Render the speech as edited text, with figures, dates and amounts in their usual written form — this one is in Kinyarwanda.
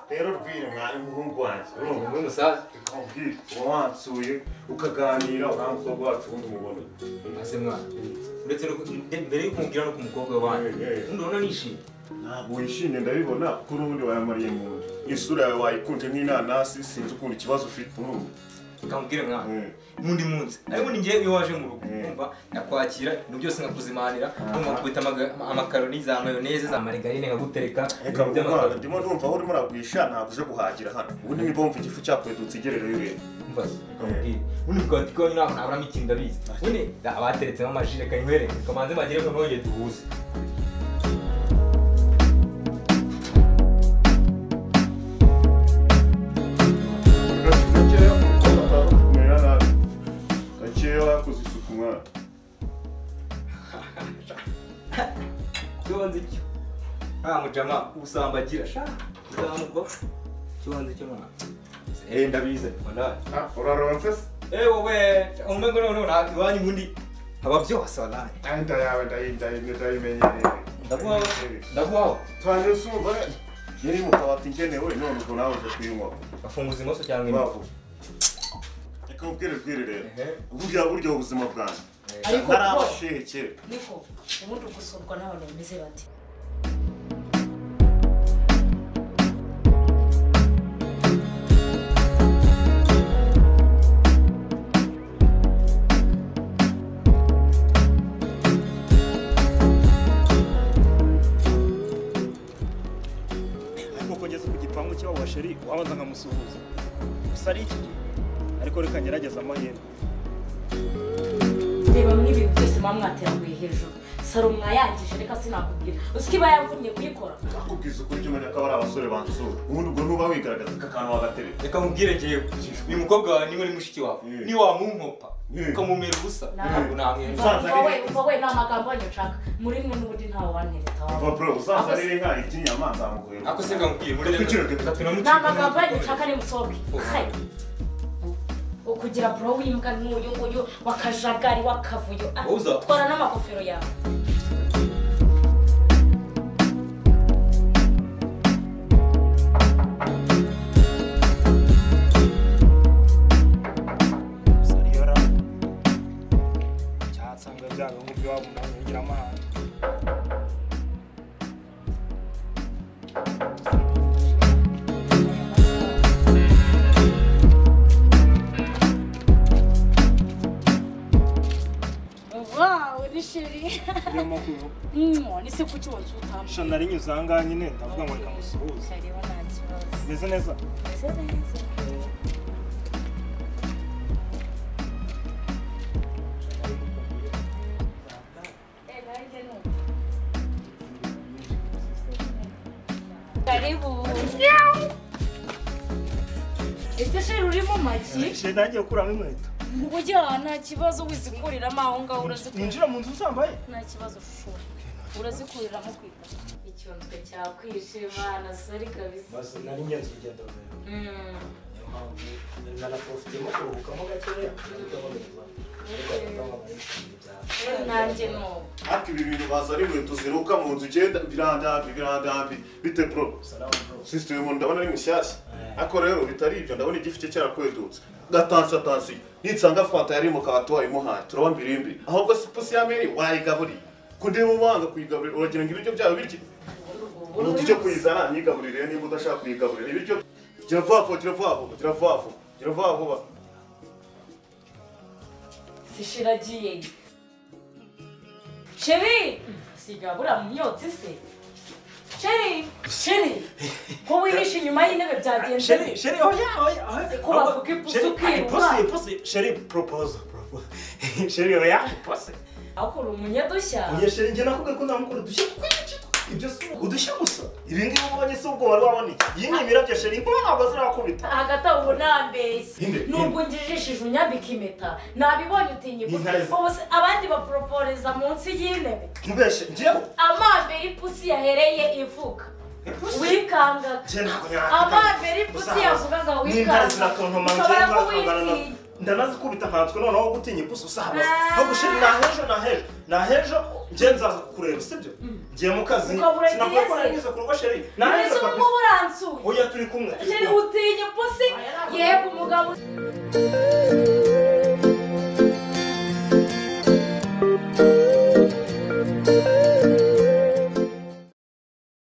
rero rwire mwari muhungu wanjye urumva muri musaza ukambwira wansuye ukaganira ukamukobwa wacu ubundi mubona ase mwana uretse mbere yuko umbwira no ku mukobwa wanjye ndabona nishimye ntabwo wishimye ndabibona kuko n'ubundi wayamariye mu nda isura yawe wayikunje nk'inanasi sinzi ukuntu ikibazo ufite urumva ukamubwira mwana n'undi munsi ariko ni njyewe iyo waje mu rugo umva nakwakira ibintu byose nkakuzimanira nkakubita amakaroni za mayoneze za marigarine nkagutereka ndimo ndumva aho urimo uragwisha ntabwo uje guhagira hano ubundi niba wumva igifu cyakwedutse igerero y'urebe mbaze ubundi bwati ko ntabwo naburamo ikintu ndabizi ubundi abateretsemo amajire kanywereke kamanze bagire ko nongeye duhuze kibanza icyo mujama usambagira sha uzamuko kibanza icyo mwana ndabize mwana uraronse wowe umengo none ntabwo iwanyu ubundi haba byose wallahi anda yawe ndayimenyereye ndaguhaho twanjye usumva yari mu kabati ngenewe none ubwo nawe uje kuyinywa afunguza imoso cyangwa imbavu reka ubwire rero burya ubuzima bwanjye ariko narabasheke niko ubundi gusurwa n'abantu bameze bati ariko kugeza ku gipangu cy'aho washeri wabanza nkamusuhuza gusa ari iki ariko reka ngerageza amahirwe reba mw'ibintu byose muba mwateraguye hejuru saro mwayangije reka sinakubwira uzi iba yavumye kuyikora akubwiza ukuri umenya ko ari abasore bansura ubundi ubwo ntuba wigaragaza akantu wagatereka reka mubwire njyewe uyu mukobwa wawe niwe ni mushiki wawe ni wamunkopa ukamumera ubusa ntabwo namwemera umva we ni amagambo wanyu nshaka muri mwe n'ubundi ntawe wantereta wawe uzazanire inka itinya nzamuguhera ako se kamubwire muri ni amagambo wanyu nshaka ni musohoke ukugira bro w'imbwa n'uyu nguyu wakajagari wakavuyo twara n'amakofero yawe sariyora cyasanga byanga nk'ibyo wabona ngira amahane ni se kuki wonsuta shana rinyuze ahangaha nyine ndavuga ngo reka musuhuze meze neza karibu ese sheri urimo magi sheri nagiye gukuramo inkweto ujya nta kibazo wizikuriramo aho ngaho urazikurira ninjira mu nzu usambaye nta kibazo shuri urazikuriramo kwita icyonzwe cyakwishima na sori kabisa basi nari ngenzi urugendo rero nanaprofitemo kuruhukamo gakeya nanjye no ariko ibi bintu baza ari inkweto ziruka mu nzu ugenda birandambi bite bro system ndabona ari mushyashya ariko rero bitari ibyo ndabona igifu cye cyarakwedutse gatansi nitsanga fanta yari mu kabati wayimuhaye turaba mbirimbi ahubwo si pusi yameri wayigaburiye kundeba ubanga kuyigaburira uragira ngo ibiryo byawe birye ubu tujye kuyizana nyigaburire niba udashaka kuyigaburira ibiryo gira vuba vuba sishiragiye sheri sigabura myotsi se sheri ko wihishe inyuma y'intebe byagenze sheri oya ko bavuga ipusi ukiruka sheri propose sheri oya ipusi akora umunyadushya oya sheri njye nakubwiye ko ndamukora udushya twinshi ibyo si udushya gusa ibi ngibi ubonye si ubwo wari wabona iki iyi ni imirabyo sheri inkuba ntabwo zirakubita hagati aho ubu nambeshye nubwo ngijishije unyambika impeta nabibonye utinya ipusi ubu abandi baporoporeza munsi y'intebe ntubeshe njyewe amambere ipusi yahereye ivuga wikangaga amambere ipusi yavugaga wikangaga ushobora kuba witinya ndanazikubita nkanswe noneho gutinya ipusi usabaza ahubwo sheri nahejo ngiye nzaza kukureba sibyo ngiye mu kazi sinakora ko nagize ku rugo sheri nahejo kabisa oya turi kumwe sheri utinya ipusi yego umugabo